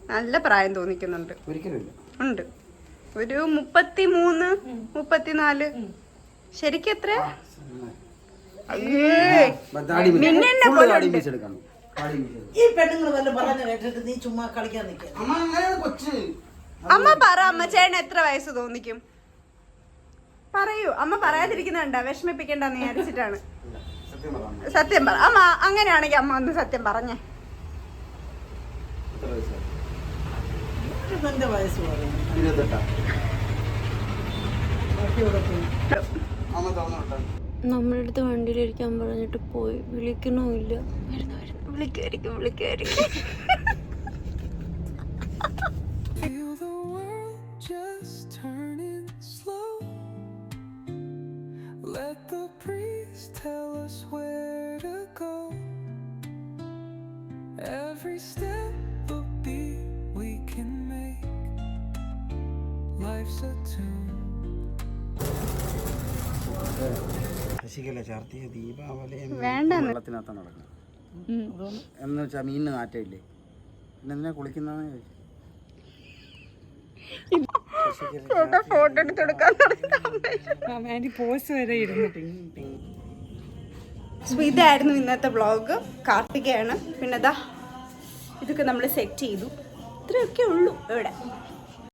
നല്ല പ്രായം തോന്നിക്കുന്നുണ്ട്. ഉണ്ട് ഒരു 33, 34. ശരിക്കും എത്ര? അമ്മ പറ, അമ്മ ചേട്ടൻ എത്ര വയസ്സ് തോന്നിക്കും? പറയൂ. അമ്മ പറയാതിരിക്കുന്നുണ്ടാ, വിഷമിപ്പിക്കണ്ടെന്ന് വിചാരിച്ചിട്ടാണ്. സത്യം പറ അമ്മ. അങ്ങനെയാണെങ്കിൽ അമ്മ ഒന്ന് സത്യം പറഞ്ഞേ. നമ്മുടെ അടുത്ത് വണ്ടിയിലിരിക്കാൻ പറഞ്ഞിട്ട് പോയി. വിളിക്കണമില്ല. വിളിക്കായിരിക്കും. Let the breeze tell us where to go. Every step a beat we can make. Life's a tune. ചാർത്തിയ ദീപാവലി വേണ്ട. വെള്ളത്തിനകത്ത് നടക്കണം എന്ന് വെച്ചാൽ മീനിന് നാറ്റമില്ലേ, പിന്നെ എന്തിനാ കുളിക്കുന്നതെന്ന് ചോദിച്ചു. ഫോട്ടോ എടുത്തെടുക്കാൻ. ഇതായിരുന്നു ഇന്നത്തെ വ്ളോഗ്. കാർത്തികയാണ്. പിന്നെ ഇതൊക്കെ നമ്മൾ സെറ്റ് ചെയ്തു. ഇത്രയൊക്കെ ഉള്ളൂ ഇവിടെ.